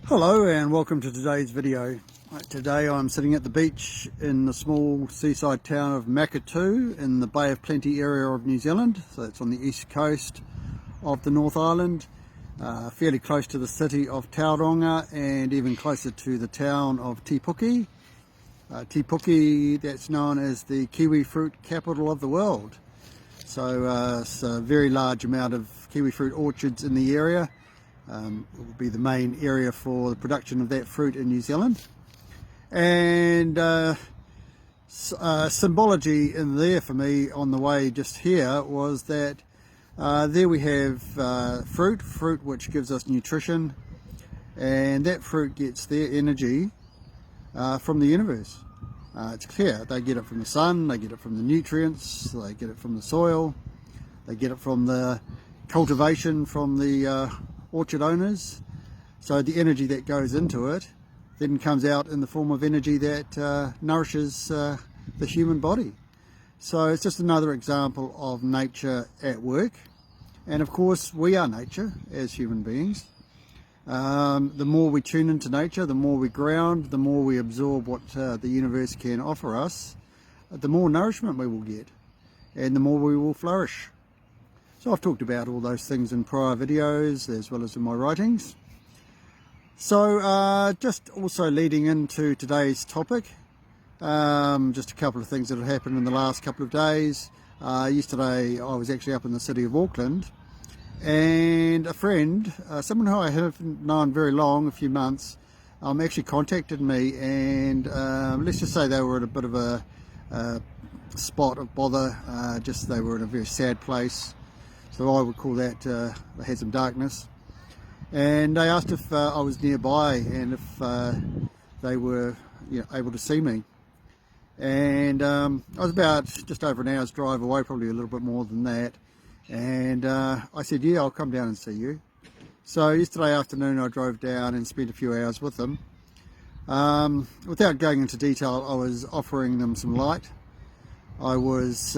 Hello and welcome to today's video. Today I'm sitting at the beach in the small seaside town of Makatu in the Bay of Plenty area of New Zealand. So it's on the east coast of the North Island, fairly close to the city of Tauranga and even closer to the town of Te Puke. Te Puke, that's known as the kiwi fruit capital of the world. So it's a very large amount of kiwi fruit orchards in the area. It will be the main area for the production of that fruit in New Zealand. And symbology in there for me on the way just here was that there we have fruit which gives us nutrition, and that fruit gets their energy from the universe. It's clear, they get it from the sun, they get it from the nutrients, they get it from the soil, they get it from the cultivation from the orchard owners. So the energy that goes into it then comes out in the form of energy that nourishes the human body. So it's just another example of nature at work. And of course we are nature as human beings. The more we tune into nature, the more we ground, the more we absorb what the universe can offer us, the more nourishment we will get and the more we will flourish. So I've talked about all those things in prior videos as well as in my writings. So just also leading into today's topic, just a couple of things that have happened in the last couple of days. Yesterday I was actually up in the city of Auckland, and a friend, someone who I haven't known very long, a few months, actually contacted me, and let's just say they were at a bit of a spot of bother. Just they were in a very sad place. So I would call that they had some darkness, and they asked if I was nearby and if they were able to see me. And I was about just over an hour's drive away, probably a little bit more than that, and I said, yeah, I'll come down and see you. So yesterday afternoon I drove down and spent a few hours with them. Without going into detail, I was offering them some light. I was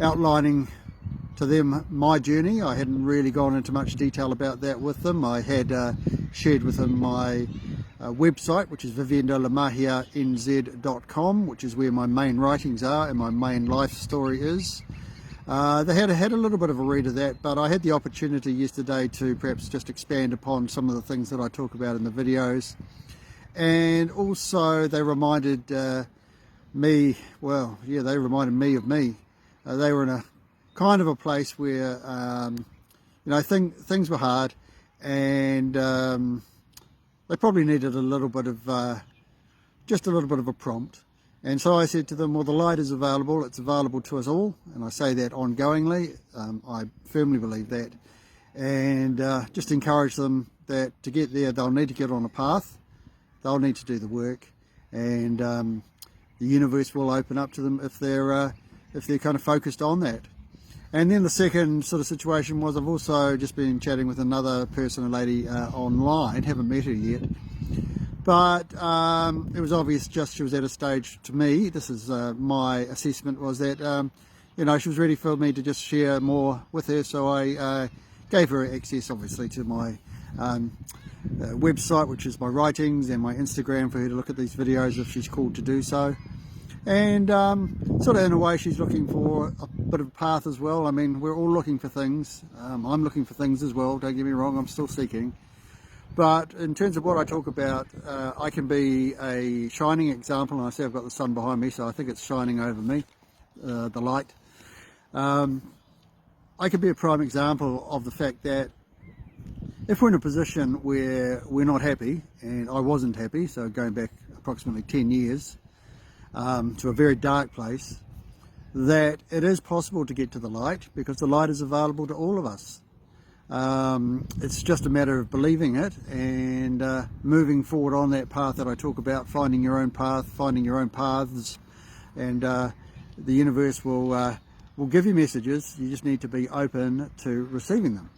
outlining to them my journey. I hadn't really gone into much detail about that with them. I had shared with them my website, which is viviendalamahianz.com, which is where my main writings are and my main life story is. They had a little bit of a read of that, but I had the opportunity yesterday to perhaps just expand upon some of the things that I talk about in the videos. And also they reminded me, well, yeah, they reminded me of me. They were in a kind of a place where things were hard, and they probably needed a little bit of just a little bit of a prompt. And so I said to them, well, the light is available, it's available to us all, and I say that ongoingly. I firmly believe that, and just encourage them that to get there they'll need to get on a path, they'll need to do the work, and the universe will open up to them if they're kind of focused on that. And then the second sort of situation was, I've also just been chatting with another person, a lady online, haven't met her yet, but it was obvious just she was at a stage, to me, this is my assessment, was that she was ready for me to just share more with her. So I gave her access obviously to my website, which is my writings, and my Instagram for her to look at these videos if she's called to do so. And sort of in a way she's looking for a bit of a path as well. I mean, we're all looking for things. I'm looking for things as well, don't get me wrong, I'm still seeking. But in terms of what I talk about, I can be a shining example, and I see I've got the sun behind me, so I think it's shining over me, the light. I can be a prime example of the fact that if we're in a position where we're not happy, and I wasn't happy, so going back approximately 10 years, to a very dark place, that it is possible to get to the light, because the light is available to all of us. It's just a matter of believing it and moving forward on that path that I talk about, finding your own path, finding your own paths, and the universe will give you messages. You just need to be open to receiving them.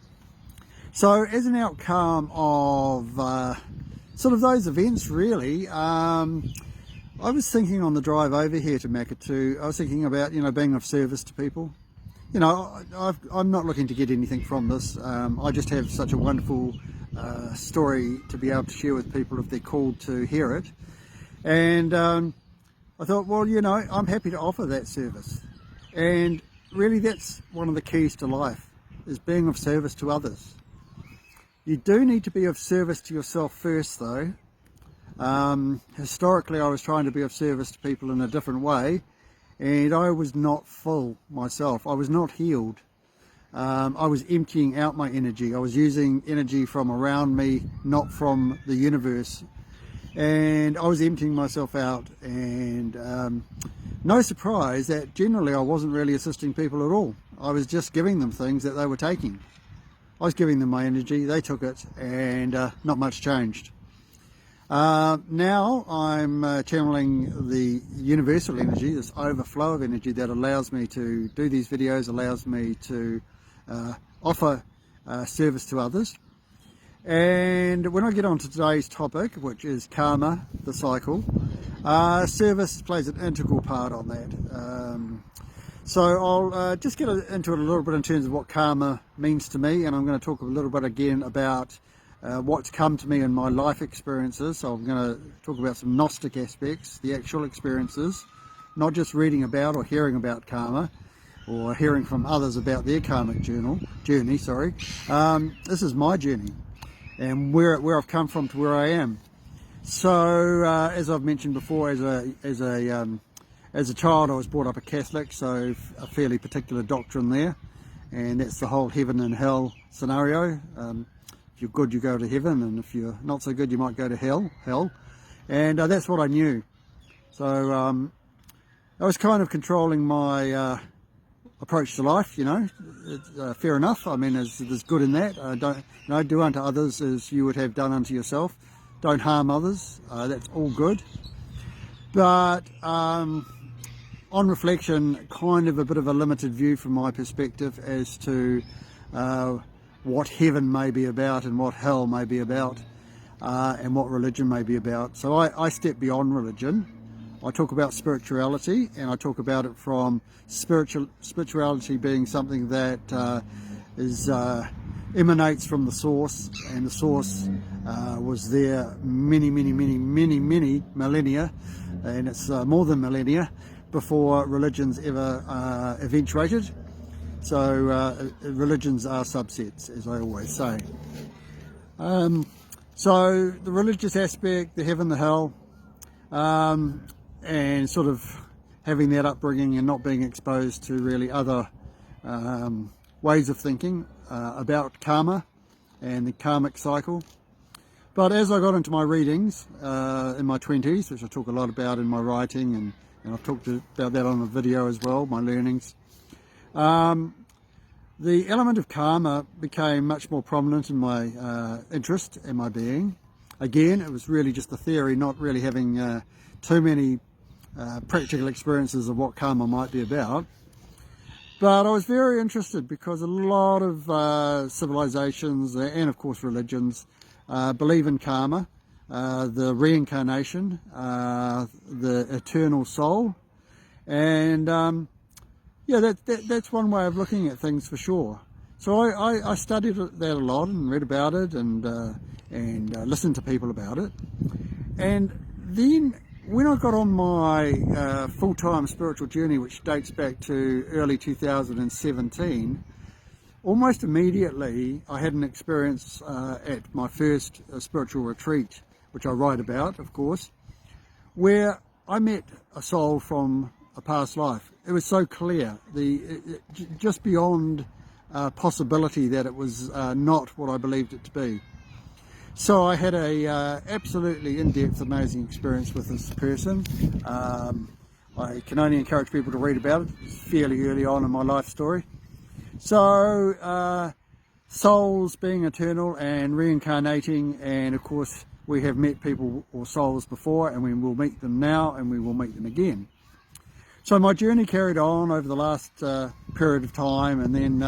So as an outcome of sort of those events, really, I was thinking on the drive over here to Makatu, I was thinking about, being of service to people. I'm not looking to get anything from this. I just have such a wonderful story to be able to share with people if they're called to hear it. And I thought, well, you know, I'm happy to offer that service. And really that's one of the keys to life, is being of service to others. You do need to be of service to yourself first though. Historically I was trying to be of service to people in a different way, and I was not full myself. I was not healed. I was emptying out my energy. I was using energy from around me, not from the universe. And I was emptying myself out, and no surprise that generally I wasn't really assisting people at all. I was just giving them things that they were taking. I was giving them my energy, they took it, and not much changed. Now I'm channeling the universal energy, this overflow of energy that allows me to do these videos, allows me to offer service to others. And when I get on to today's topic, which is karma, the cycle, service plays an integral part on that. So I'll just get into it a little bit in terms of what karma means to me, and I'm going to talk a little bit again about what's come to me in my life experiences. So I'm going to talk about some Gnostic aspects, the actual experiences, not just reading about or hearing about karma, or hearing from others about their karmic journey. This is my journey, and where I've come from to where I am. So as I've mentioned before, as a child I was brought up a Catholic, so a fairly particular doctrine there, and that's the whole heaven and hell scenario. If you're good you go to heaven, and if you're not so good you might go to hell, and that's what I knew. So I was kind of controlling my approach to life, you know. It's, fair enough. I mean, there's good in that. Do unto others as you would have done unto yourself. Don't harm others. That's all good. But on reflection, kind of a bit of a limited view from my perspective as to what heaven may be about and what hell may be about, and what religion may be about. So I step beyond religion. I talk about spirituality, and I talk about it from spirituality being something that emanates from the source, and the source was there many millennia, and it's more than millennia before religions ever eventuated. So religions are subsets, as I always say. So the religious aspect, the heaven, the hell, and sort of having that upbringing and not being exposed to really other ways of thinking about karma and the karmic cycle. But as I got into my readings in my 20s, which I talk a lot about in my writing, and I've talked about that on a video as well, my learnings, the element of karma became much more prominent in my interest and my being. Again, it was really just a theory, not really having too many practical experiences of what karma might be about. But I was very interested because a lot of civilizations and of course religions believe in karma, the reincarnation, the eternal soul, and yeah, that's one way of looking at things for sure. So I studied that a lot and read about it, and listened to people about it. And then when I got on my full-time spiritual journey, which dates back to early 2017, almost immediately I had an experience at my first spiritual retreat, which I write about, of course, where I met a soul from a past life. It was so clear, just beyond possibility that it was not what I believed it to be. So I had a absolutely in-depth, amazing experience with this person. I can only encourage people to read about it. It's fairly early on in my life story. So souls being eternal and reincarnating, and of course we have met people or souls before, and we will meet them now, and we will meet them again. So my journey carried on over the last period of time, and then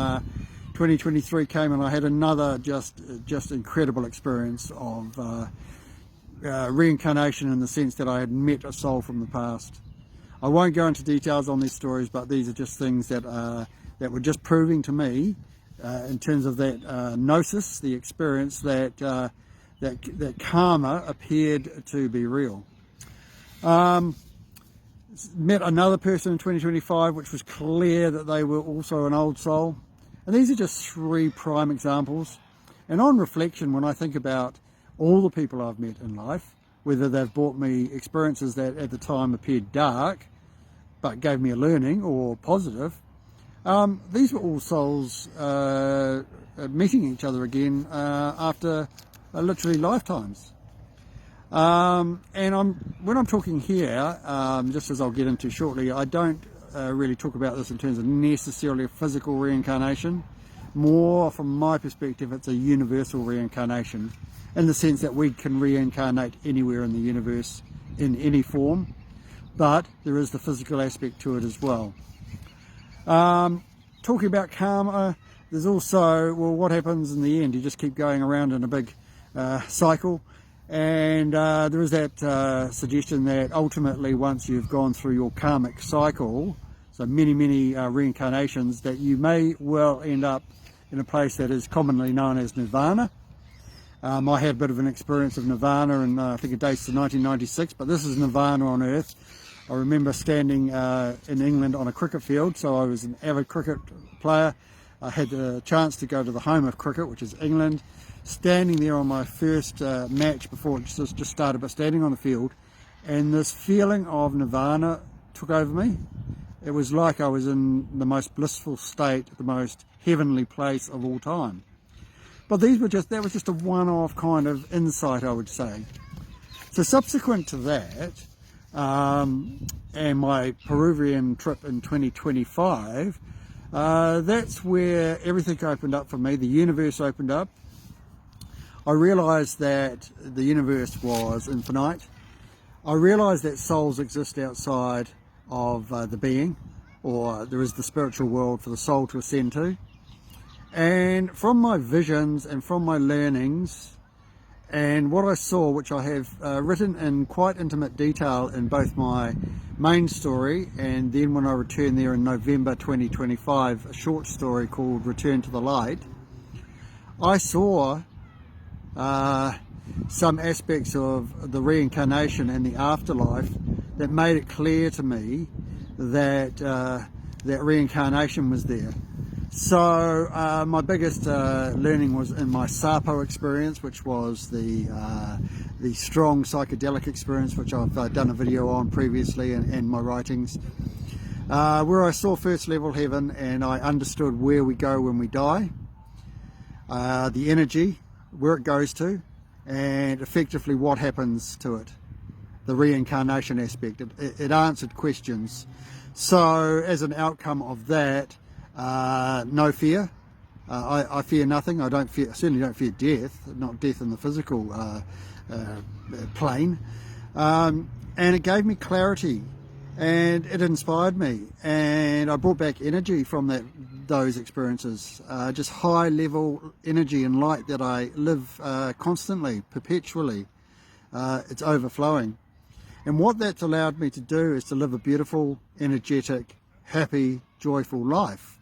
2023 came and I had another just incredible experience of reincarnation, in the sense that I had met a soul from the past. I won't go into details on these stories, but these are just things that were just proving to me in terms of that Gnosis, the experience that, that karma appeared to be real. Met another person in 2025, which was clear that they were also an old soul. And these are just 3 prime examples. And on reflection, when I think about all the people I've met in life, whether they've brought me experiences that at the time appeared dark, but gave me a learning, or positive, these were all souls meeting each other again after literally lifetimes. And when I'm talking here, just as I'll get into shortly, I don't really talk about this in terms of necessarily a physical reincarnation. More from my perspective, it's a universal reincarnation, in the sense that we can reincarnate anywhere in the universe in any form, but there is the physical aspect to it as well. Talking about karma, there's also, well, what happens in the end? You just keep going around in a big cycle. And there is that suggestion that ultimately, once you've gone through your karmic cycle, so many reincarnations, that you may well end up in a place that is commonly known as nirvana. I had a bit of an experience of nirvana, and I think it dates to 1996, but this is nirvana on earth. I remember standing in England on a cricket field, so I was an avid cricket player. I had the chance to go to the home of cricket, which is England, standing there on my first match before it just started, but standing on the field, and this feeling of nirvana took over me. It was like I was in the most blissful state, the most heavenly place of all time. But that was just a one-off kind of insight, I would say. So subsequent to that, and my Peruvian trip in 2025, that's where everything opened up for me. The universe opened up. I realized that the universe was infinite. I realized that souls exist outside of the being, or there is the spiritual world for the soul to ascend to. And from my visions and from my learnings and what I saw, which I have written in quite intimate detail in both my main story, and then when I returned there in November 2025, a short story called Return to the Light, I saw some aspects of the reincarnation and the afterlife that made it clear to me that that reincarnation was there. So my biggest learning was in my Sapo experience, which was the strong psychedelic experience, which I've done a video on previously in my writings, where I saw first level heaven and I understood where we go when we die, the energy, where it goes to, and effectively what happens to it, the reincarnation aspect. It answered questions. So as an outcome of that, no fear. I fear nothing. I certainly don't fear death, not death in the physical plane. And it gave me clarity, and it inspired me, and I brought back energy from those experiences, just high level energy and light that I live constantly, perpetually. It's overflowing. And what that's allowed me to do is to live a beautiful, energetic, happy, joyful life.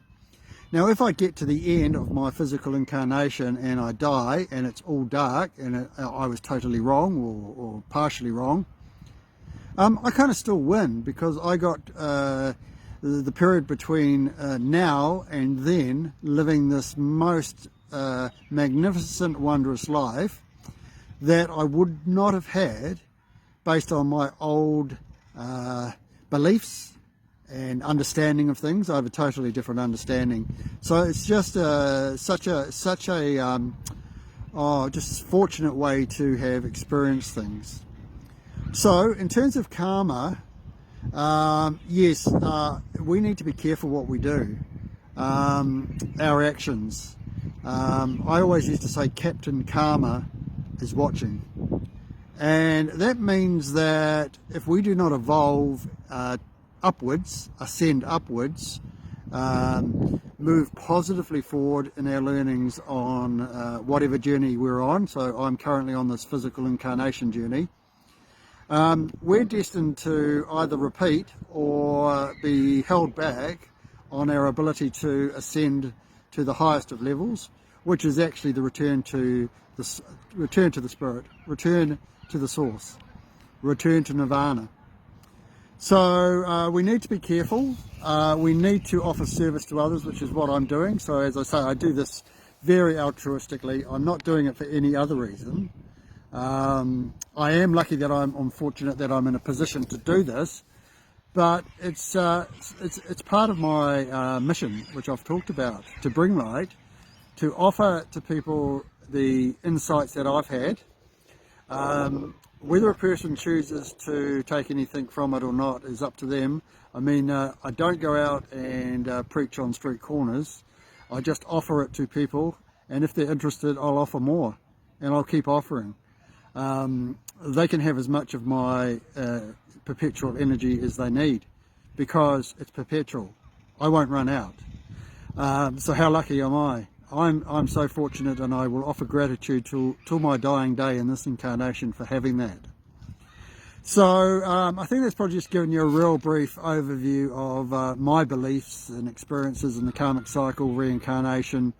Now, if I get to the end of my physical incarnation and I die and it's all dark and I was totally wrong or partially wrong, I kind of still win, because I got the period between now and then living this most magnificent, wondrous life that I would not have had based on my old beliefs and understanding of things. I have a totally different understanding. So it's just such a just fortunate way to have experienced things. So in terms of karma, yes, we need to be careful what we do, our actions. I always used to say Captain Karma is watching. And that means that if we do not evolve upwards, ascend upwards, move positively forward in our learnings on whatever journey we're on, so I'm currently on this physical incarnation journey, we're destined to either repeat or be held back on our ability to ascend to the highest of levels, which is actually the return to the spirit, return to the source, return to nirvana. So we need to be careful. We need to offer service to others, which is what I'm doing. So as I say, I do this very altruistically. I'm not doing it for any other reason. I am lucky that I'm fortunate that I'm in a position to do this, but it's part of my mission, which I've talked about, to bring light, to offer to people the insights that I've had. Whether a person chooses to take anything from it or not is up to them. I mean, I don't go out and preach on street corners. I just offer it to people, and if they're interested, I'll offer more, and I'll keep offering. They can have as much of my perpetual energy as they need, because it's perpetual. I won't run out. So how lucky am I? I'm so fortunate, and I will offer gratitude till my dying day in this incarnation for having that. So I think that's probably just given you a real brief overview of my beliefs and experiences in the karmic cycle, reincarnation,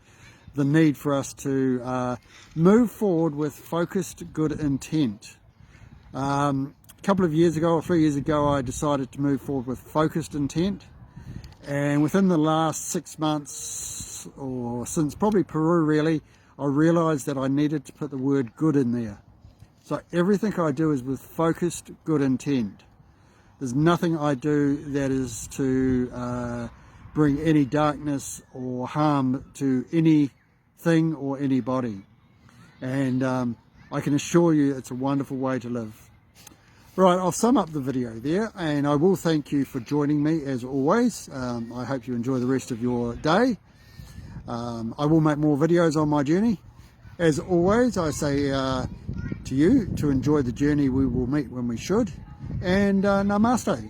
the need for us to move forward with focused good intent. A couple of years ago, or 3 years ago, I decided to move forward with focused intent, and within the last 6 months, or since probably Peru really, I realized that I needed to put the word good in there. So everything I do is with focused good intent. There's nothing I do that is to bring any darkness or harm to anything or anybody. And I can assure you it's a wonderful way to live. Right, I'll sum up the video there, and I will thank you for joining me as always. I hope you enjoy the rest of your day. I will make more videos on my journey. As always, I say to you to enjoy the journey. We will meet when we should. And namaste.